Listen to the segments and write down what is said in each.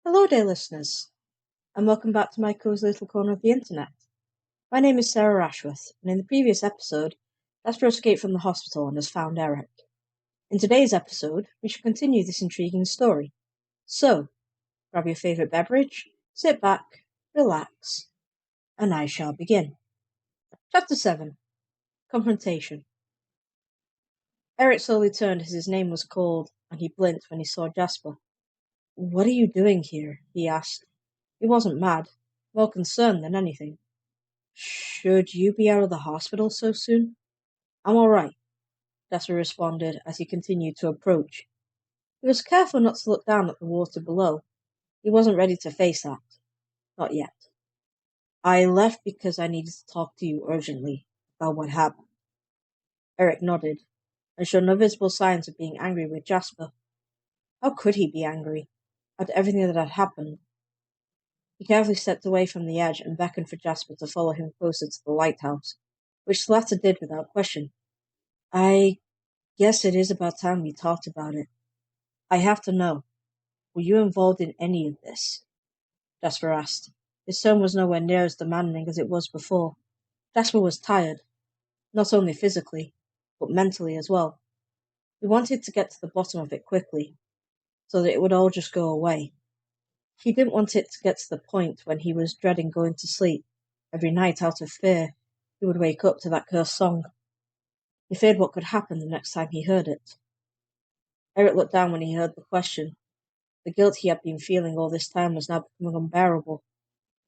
Hello there, listeners, and welcome back to my cozy little corner of the internet. My name is Sarah Ashworth, and in the previous episode, Jasper escaped from the hospital and has found Eric. In today's episode, we shall continue this intriguing story. So, grab your favourite beverage, sit back, relax, and I shall begin. Chapter 7 Confrontation. Eric slowly turned as his name was called, and he blinked when he saw Jasper. "What are you doing here?" he asked. He wasn't mad, more concerned than anything. "Should you be out of the hospital so soon?" "I'm all right," Jasper responded as he continued to approach. He was careful not to look down at the water below. He wasn't ready to face that. Not yet. "I left because I needed to talk to you urgently about what happened." Eric nodded, and showed no visible signs of being angry with Jasper. How could he be angry at everything that had happened? He carefully stepped away from the edge and beckoned for Jasper to follow him closer to the lighthouse, which the latter did without question. "I guess it is about time we talked about it. I have to know, were you involved in any of this?" Jasper asked. His tone was nowhere near as demanding as it was before. Jasper was tired, not only physically, but mentally as well. He wanted to get to the bottom of it quickly, so that it would all just go away. He didn't want it to get to the point when he was dreading going to sleep every night out of fear he would wake up to that cursed song. He feared what could happen the next time he heard it. Eric looked down when he heard the question. The guilt he had been feeling all this time was now becoming unbearable.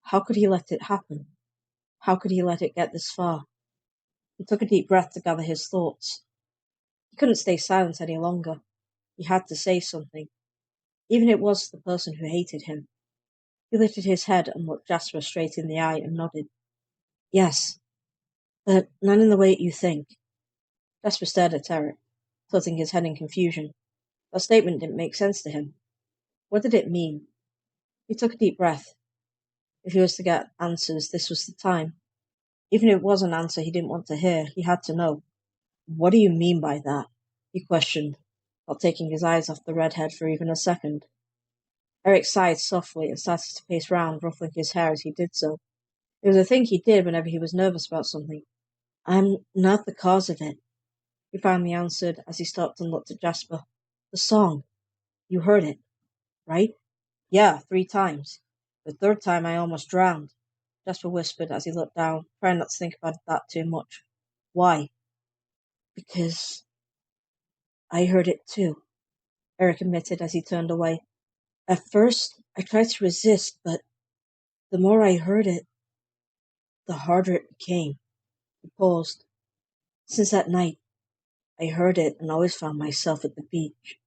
How could he let it happen? How could he let it get this far? He took a deep breath to gather his thoughts. He couldn't stay silent any longer. He had to say something, even if it was the person who hated him. He lifted his head and looked Jasper straight in the eye and nodded. "Yes, but not in the way you think." Jasper stared at Eric, tilting his head in confusion. That statement didn't make sense to him. What did it mean? He took a deep breath. If he was to get answers, this was the time. Even if it was an answer he didn't want to hear, he had to know. "What do you mean by that?" he questioned, not taking his eyes off the redhead for even a second. Eric sighed softly and started to pace round, ruffling his hair as he did so. It was a thing he did whenever he was nervous about something. "I'm not the cause of it," he finally answered as he stopped and looked at Jasper. "The song. You heard it, right?" "Yeah, 3 times. The third time I almost drowned," Jasper whispered as he looked down, trying not to think about that too much. "Why?" "Because I heard it too," Eric admitted as he turned away. "At first, I tried to resist, but the more I heard it, the harder it became." He paused. "Since that night, I heard it and always found myself at the beach.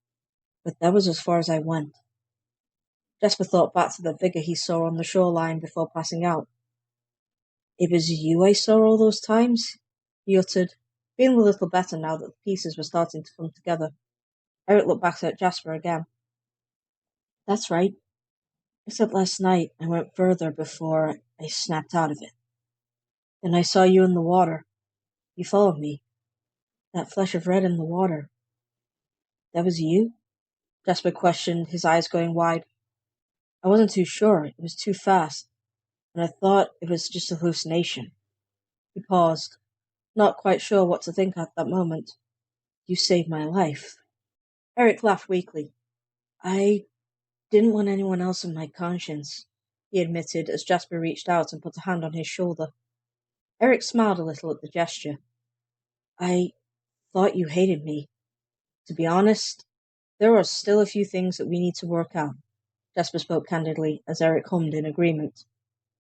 But that was as far as I went." Jasper thought back to the figure he saw on the shoreline before passing out. "It was you I saw all those times?" he uttered, feeling a little better now that the pieces were starting to come together. Eric looked back at Jasper again. "That's right. Except last night I went further before I snapped out of it. Then I saw you in the water. You followed me. That flash of red in the water. That was you?" Jasper questioned, his eyes going wide. "I wasn't too sure. It was too fast, and I thought it was just a hallucination." He paused, not quite sure what to think at that moment. "You saved my life." Eric laughed weakly. "I didn't want anyone else on my conscience," he admitted as Jasper reached out and put a hand on his shoulder. Eric smiled a little at the gesture. "I thought you hated me. To be honest, there are still a few things that we need to work out." Jasper spoke candidly as Eric hummed in agreement.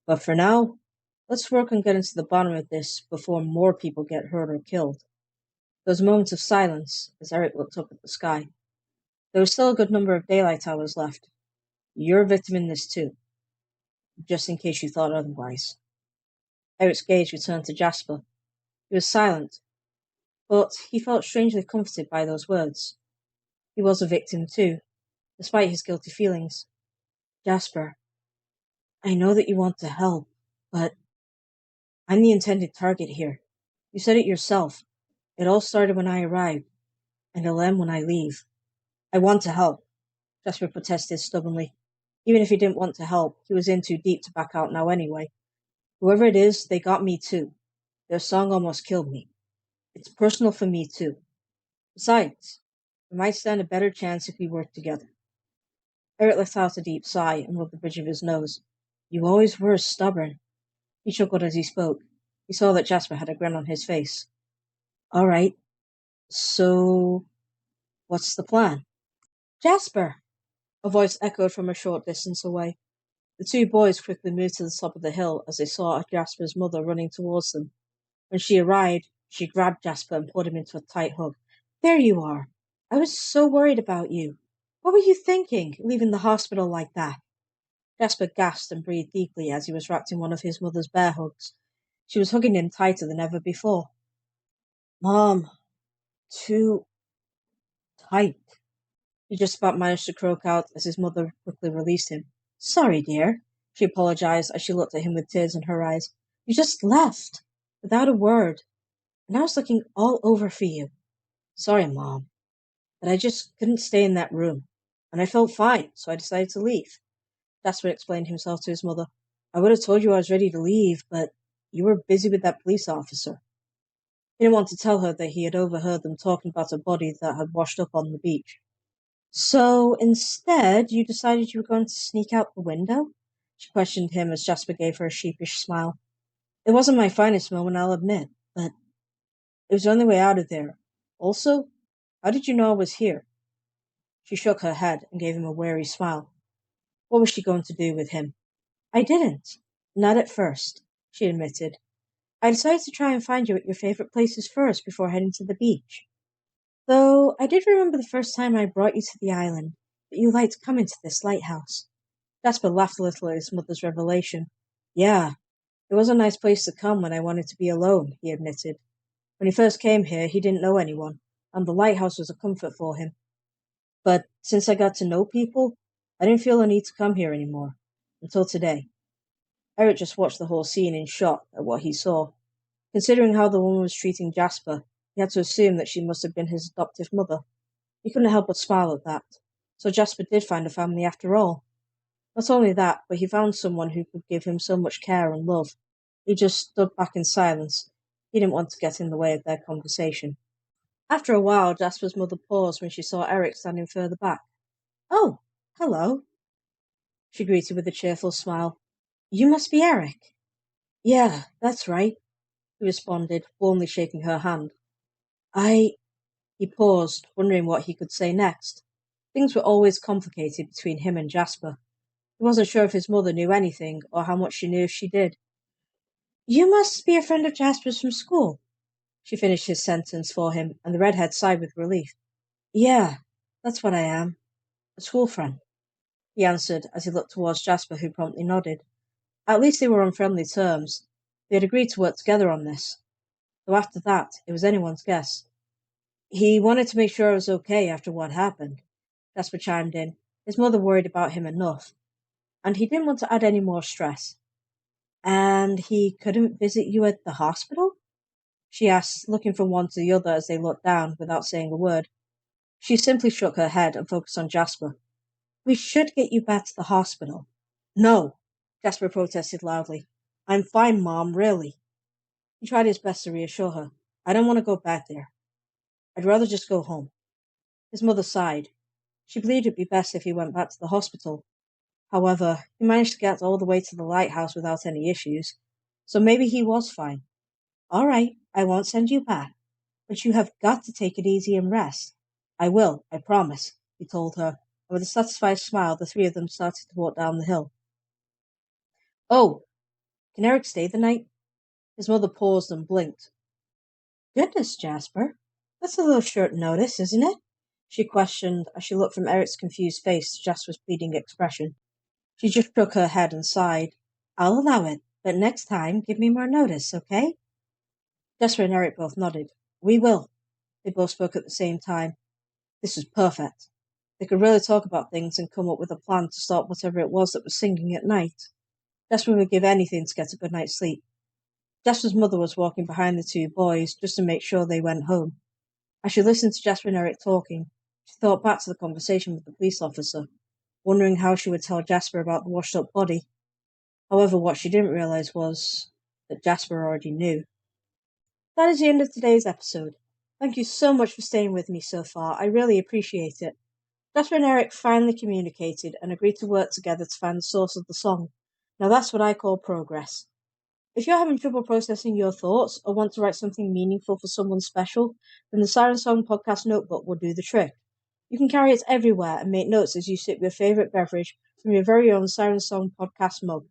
"But for now, let's work on getting to the bottom of this before more people get hurt or killed." There was a moment of silence as Eric looked up at the sky. There was still a good number of daylight hours left. "You're a victim in this too, just in case you thought otherwise." Eric's gaze returned to Jasper. He was silent, but he felt strangely comforted by those words. He was a victim too, despite his guilty feelings. "Jasper, I know that you want to help, but I'm the intended target here. You said it yourself. It all started when I arrived, and it'll end when I leave." "I want to help," Jasper protested stubbornly. Even if he didn't want to help, he was in too deep to back out now anyway. Whoever it is, they got me too. Their song almost killed me. It's personal for me too. Besides, we might stand a better chance if we work together. Eric let out a deep sigh and rubbed the bridge of his nose. You always were stubborn. He chuckled as he spoke. He saw that Jasper had a grin on his face. All right, so what's the plan? Jasper! A voice echoed from a short distance away. The two boys quickly moved to the top of the hill as they saw Jasper's mother running towards them. When she arrived, she grabbed Jasper and pulled him into a tight hug. There you are. I was so worried about you. What were you thinking, leaving the hospital like that? Jasper gasped and breathed deeply as he was wrapped in one of his mother's bear hugs. She was hugging him tighter than ever before. Mom, too tight. He just about managed to croak out as his mother quickly released him. Sorry, dear, she apologized as she looked at him with tears in her eyes. You just left, without a word, and I was looking all over for you. Sorry, Mom, but I just couldn't stay in that room, and I felt fine, so I decided to leave. Jasper explained himself to his mother. I would have told you I was ready to leave, but you were busy with that police officer. He didn't want to tell her that he had overheard them talking about a body that had washed up on the beach. So instead, you decided you were going to sneak out the window? She questioned him as Jasper gave her a sheepish smile. It wasn't my finest moment, I'll admit, but it was the only way out of there. Also, how did you know I was here? She shook her head and gave him a wary smile. What was she going to do with him? I didn't. Not at first, she admitted. I decided to try and find you at your favorite places first before heading to the beach. Though I did remember the first time I brought you to the island, that you liked coming to this lighthouse. Jasper laughed a little at his mother's revelation. Yeah, it was a nice place to come when I wanted to be alone, he admitted. When he first came here, he didn't know anyone, and the lighthouse was a comfort for him. But since I got to know people, I didn't feel a need to come here anymore. Until today. Eric just watched the whole scene in shock at what he saw. Considering how the woman was treating Jasper, he had to assume that she must have been his adoptive mother. He couldn't help but smile at that. So Jasper did find a family after all. Not only that, but he found someone who could give him so much care and love. He just stood back in silence. He didn't want to get in the way of their conversation. After a while, Jasper's mother paused when she saw Eric standing further back. Oh, hello, she greeted with a cheerful smile. You must be Eric. Yeah, that's right, he responded, warmly shaking her hand. He paused, wondering what he could say next. Things were always complicated between him and Jasper. He wasn't sure if his mother knew anything, or how much she knew if she did. You must be a friend of Jasper's from school. She finished his sentence for him, and the redhead sighed with relief. Yeah, that's what I am. A school friend, he answered as he looked towards Jasper, who promptly nodded. At least they were on friendly terms. They had agreed to work together on this. Though after that, it was anyone's guess. He wanted to make sure I was okay after what happened, Jasper chimed in. His mother worried about him enough, and he didn't want to add any more stress. And he couldn't visit you at the hospital? She asked, looking from one to the other as they looked down, without saying a word. She simply shook her head and focused on Jasper. We should get you back to the hospital. No, Jasper protested loudly. I'm fine, Mom, really. He tried his best to reassure her. I don't want to go back there. I'd rather just go home. His mother sighed. She believed it'd be best if he went back to the hospital. However, he managed to get all the way to the lighthouse without any issues, so maybe he was fine. All right, I won't send you back, but you have got to take it easy and rest. I will, I promise, he told her, and with a satisfied smile the three of them started to walk down the hill. Oh, can Eric stay the night? His mother paused and blinked. Goodness, Jasper, that's a little short notice, isn't it? She questioned as she looked from Eric's confused face to Jasper's pleading expression. She just shook her head and sighed. I'll allow it, but next time give me more notice, okay? Jasper and Eric both nodded. We will. They both spoke at the same time. This was perfect. They could really talk about things and come up with a plan to stop whatever it was that was singing at night. Jasper would give anything to get a good night's sleep. Jasper's mother was walking behind the two boys just to make sure they went home. As she listened to Jasper and Eric talking, she thought back to the conversation with the police officer. wondering how she would tell Jasper about the washed-up body. However, what she didn't realise was that Jasper already knew. That is the end of today's episode. Thank you so much for staying with me so far. I really appreciate it. Jasper and Eric finally communicated and agreed to work together to find the source of the song. Now that's what I call progress. If you're having trouble processing your thoughts or want to write something meaningful for someone special, then the Sirensong podcast notebook will do the trick. You can carry it everywhere and make notes as you sip your favourite beverage from your very own Sirensong podcast mug.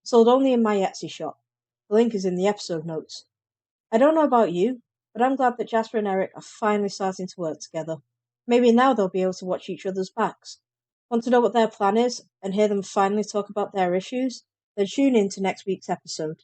Sold only in my Etsy shop. The link is in the episode notes. I don't know about you, but I'm glad that Jasper and Eric are finally starting to work together. Maybe now they'll be able to watch each other's backs. Want to know what their plan is and hear them finally talk about their issues? Then tune in to next week's episode.